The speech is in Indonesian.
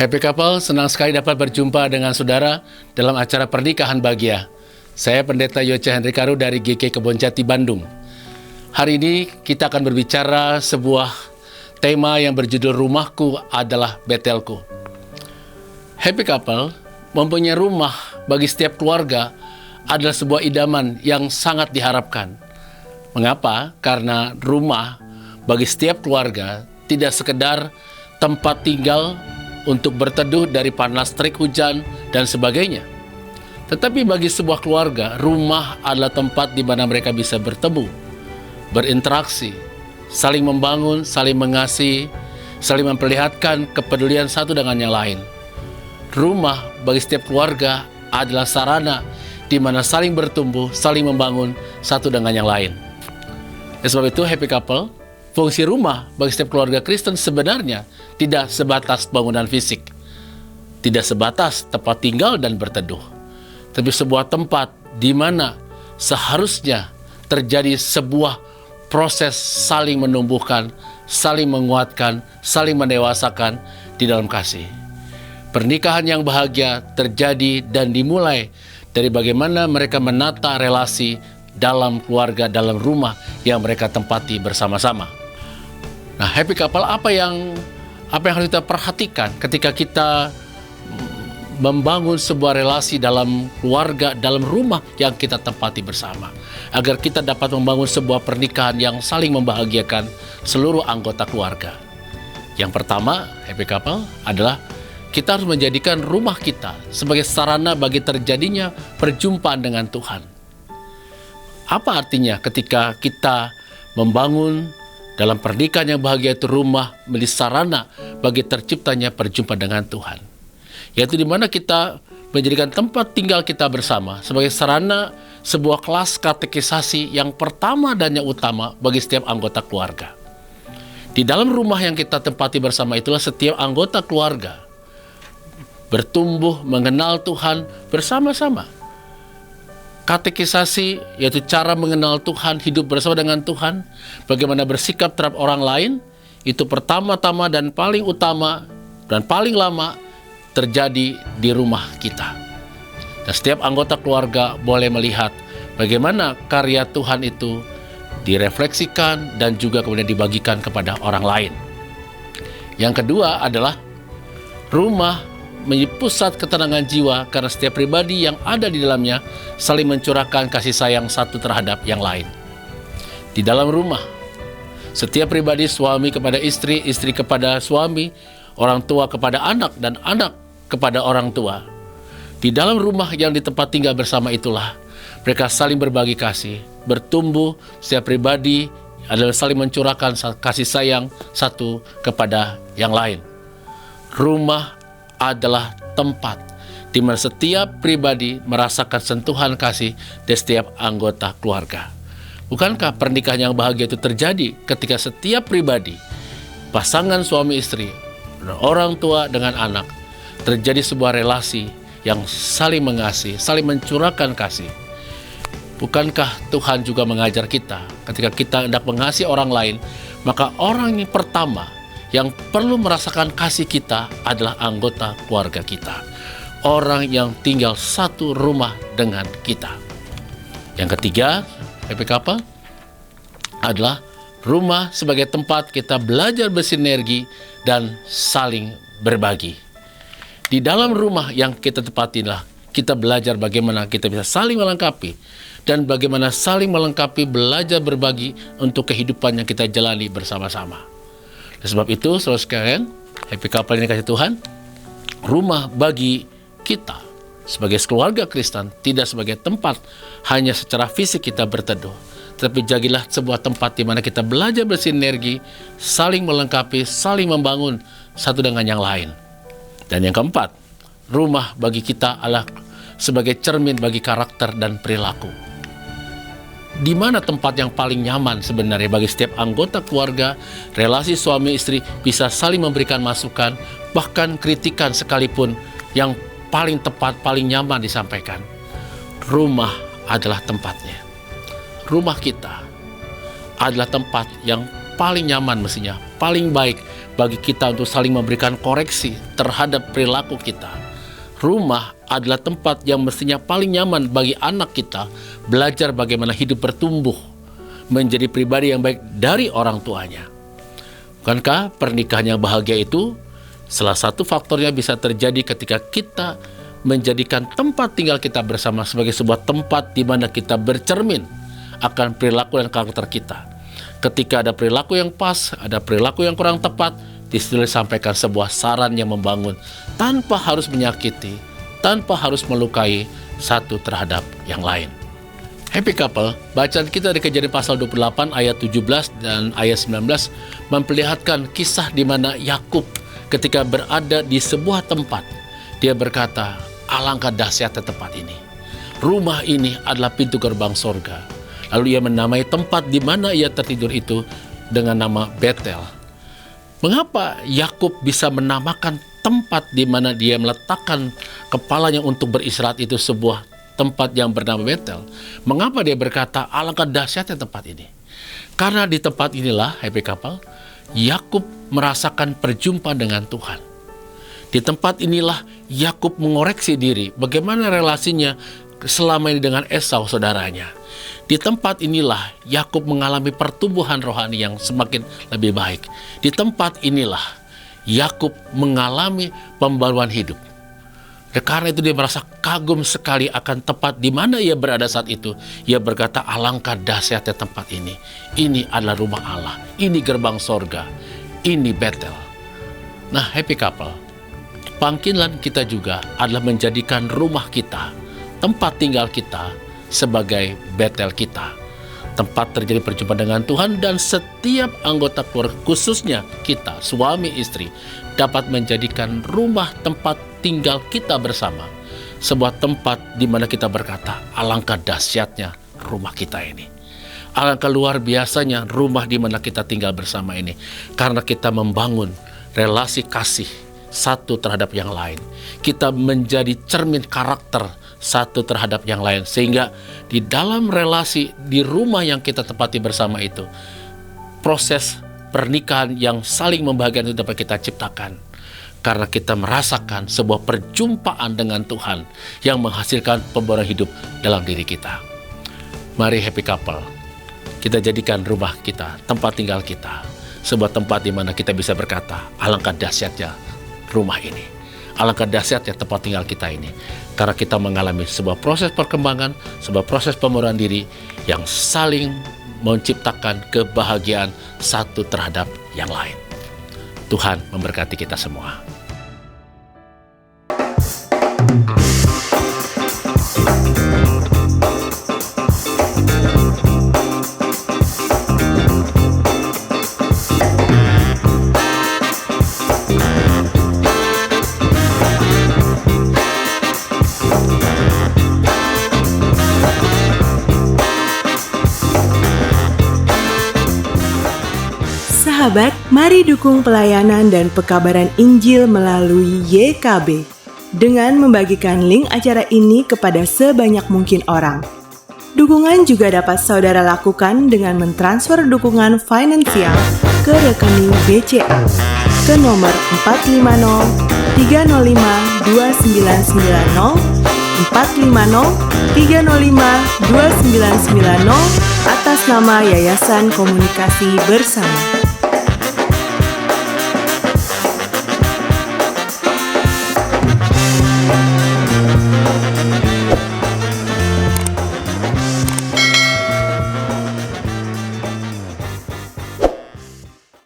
Happy Couple, senang sekali dapat berjumpa dengan saudara dalam acara Pernikahan Bahagia. Saya Pendeta Yoce Henry Karu dari GK Kebonjati, Bandung. Hari ini kita akan berbicara sebuah tema yang berjudul Rumahku adalah Betelku. Happy Couple, mempunyai rumah bagi setiap keluarga adalah sebuah idaman yang sangat diharapkan. Mengapa? Karena rumah bagi setiap keluarga tidak sekedar tempat tinggal untuk berteduh dari panas terik hujan dan sebagainya. Tetapi bagi sebuah keluarga, rumah adalah tempat di mana mereka bisa bertemu, berinteraksi, saling membangun, saling mengasihi, saling memperlihatkan kepedulian satu dengan yang lain. Rumah bagi setiap keluarga adalah sarana di mana saling bertumbuh, saling membangun satu dengan yang lain. Oleh sebab itu, Happy Couple, fungsi rumah bagi setiap keluarga Kristen sebenarnya tidak sebatas bangunan fisik, tidak sebatas tempat tinggal dan berteduh, tapi sebuah tempat di mana seharusnya terjadi sebuah proses saling menumbuhkan, saling menguatkan, saling mendewasakan di dalam kasih. Pernikahan yang bahagia terjadi dan dimulai dari bagaimana mereka menata relasi dalam keluarga, dalam rumah yang mereka tempati bersama-sama. Nah, Happy Couple, apa yang harus kita perhatikan ketika kita membangun sebuah relasi dalam keluarga, dalam rumah yang kita tempati bersama, agar kita dapat membangun sebuah pernikahan yang saling membahagiakan seluruh anggota keluarga. Yang pertama, Happy Couple, adalah kita harus menjadikan rumah kita sebagai sarana bagi terjadinya perjumpaan dengan Tuhan. Apa artinya ketika kita membangun dalam pernikahan yang bahagia itu rumah menjadi sarana bagi terciptanya perjumpaan dengan Tuhan, yaitu di mana kita menjadikan tempat tinggal kita bersama sebagai sarana sebuah kelas katekisasi yang pertama dan yang utama bagi setiap anggota keluarga. Di dalam rumah yang kita tempati bersama itulah setiap anggota keluarga bertumbuh mengenal Tuhan bersama-sama. Katekisasi yaitu cara mengenal Tuhan, hidup bersama dengan Tuhan, bagaimana bersikap terhadap orang lain, itu pertama-tama dan paling utama dan paling lama terjadi di rumah kita. Dan setiap anggota keluarga boleh melihat bagaimana karya Tuhan itu direfleksikan dan juga kemudian dibagikan kepada orang lain. Yang kedua adalah rumah menjadi pusat ketenangan jiwa karena setiap pribadi yang ada di dalamnya saling mencurahkan kasih sayang satu terhadap yang lain. Di dalam rumah, setiap pribadi, suami kepada istri, istri kepada suami, orang tua kepada anak, dan anak kepada orang tua. Di dalam rumah yang di tempat tinggal bersama itulah mereka saling berbagi kasih, bertumbuh, setiap pribadi adalah saling mencurahkan kasih sayang satu kepada yang lain. Rumah adalah tempat di mana setiap pribadi merasakan sentuhan kasih dari setiap anggota keluarga. Bukankah pernikahan yang bahagia itu terjadi ketika setiap pribadi, pasangan suami istri, orang tua dengan anak, terjadi sebuah relasi yang saling mengasihi, saling mencurahkan kasih. Bukankah Tuhan juga mengajar kita ketika kita hendak mengasihi orang lain, maka orang yang pertama yang perlu merasakan kasih kita adalah anggota keluarga kita, orang yang tinggal satu rumah dengan kita. Yang ketiga, Happy Couple, adalah rumah sebagai tempat kita belajar bersinergi dan saling berbagi. Di dalam rumah yang kita tempatilah kita belajar bagaimana kita bisa saling melengkapi dan bagaimana saling melengkapi, belajar berbagi untuk kehidupan yang kita jalani bersama-sama. Sebab itu, saudara sekalian, Happy Couple yang dikasihi Tuhan, rumah bagi kita sebagai keluarga Kristen tidak sebagai tempat hanya secara fisik kita berteduh, tetapi jadilah sebuah tempat di mana kita belajar bersinergi, saling melengkapi, saling membangun satu dengan yang lain. Dan yang keempat, rumah bagi kita adalah sebagai cermin bagi karakter dan perilaku. Di mana tempat yang paling nyaman sebenarnya bagi setiap anggota keluarga, relasi suami istri bisa saling memberikan masukan, bahkan kritikan sekalipun yang paling tepat, paling nyaman disampaikan. Rumah adalah tempatnya. Rumah kita adalah tempat yang paling nyaman mestinya, paling baik bagi kita untuk saling memberikan koreksi terhadap perilaku kita. Rumah adalah tempat yang mestinya paling nyaman bagi anak kita belajar bagaimana hidup bertumbuh menjadi pribadi yang baik dari orang tuanya. Bukankah pernikahan yang bahagia itu salah satu faktornya bisa terjadi ketika kita menjadikan tempat tinggal kita bersama sebagai sebuah tempat di mana kita bercermin akan perilaku dan karakter kita. Ketika ada perilaku yang pas, ada perilaku yang kurang tepat, disitu disampaikan sebuah saran yang membangun tanpa harus menyakiti, tanpa harus melukai satu terhadap yang lain. Happy couple, bacaan kita di Kejadian pasal 28 ayat 17 dan ayat 19 memperlihatkan kisah di mana Yakub ketika berada di sebuah tempat, dia berkata, alangkah dahsyatnya tempat ini. Rumah ini adalah pintu gerbang sorga. Lalu ia menamai tempat di mana ia tertidur itu dengan nama Betel. Mengapa Yakub bisa menamakan tempat di mana dia meletakkan kepalanya untuk beristirahat itu sebuah tempat yang bernama Betel? Mengapa dia berkata alangkah dahsyatnya tempat ini? Karena di tempat inilah, happy couple, Yakub merasakan perjumpaan dengan Tuhan. Di tempat inilah Yakub mengoreksi diri bagaimana relasinya selama ini dengan Esau saudaranya. Di tempat inilah Yakub mengalami pertumbuhan rohani yang semakin lebih baik. Di tempat inilah Yakub mengalami pembaruan hidup. Dan karena itu dia merasa kagum sekali akan tempat di mana ia berada saat itu. Ia berkata, alangkah dahsyatnya tempat ini. Ini adalah rumah Allah. Ini gerbang sorga. Ini Betel. Nah, happy couple, panggilan kita juga adalah menjadikan rumah kita, tempat tinggal kita, sebagai Betel kita. Tempat terjadi perjumpaan dengan Tuhan, dan setiap anggota keluarga, khususnya kita, suami istri, dapat menjadikan rumah tempat tinggal kita bersama sebuah tempat di mana kita berkata, alangkah dahsyatnya rumah kita ini. Alangkah luar biasanya rumah di mana kita tinggal bersama ini. Karena kita membangun relasi kasih satu terhadap yang lain. Kita menjadi cermin karakter satu terhadap yang lain. Sehingga di dalam relasi di rumah yang kita tempati bersama itu, proses pernikahan yang saling membahagiakan itu dapat kita ciptakan. Karena kita merasakan sebuah perjumpaan dengan Tuhan yang menghasilkan pembaruan hidup dalam diri kita. Mari happy couple, kita jadikan rumah kita, tempat tinggal kita, sebuah tempat di mana kita bisa berkata, alangkah dahsyatnya rumah ini. Alangkah dahsyatnya tempat tinggal kita ini. Karena kita mengalami sebuah proses perkembangan, sebuah proses pembaruan diri yang saling menciptakan kebahagiaan satu terhadap yang lain. Tuhan memberkati kita semua. Sahabat, mari dukung pelayanan dan pekabaran Injil melalui YKB dengan membagikan link acara ini kepada sebanyak mungkin orang. Dukungan juga dapat saudara lakukan dengan mentransfer dukungan finansial ke rekening BCA ke nomor 450 305 2990 450 305 2990 atas nama Yayasan Komunikasi Bersama.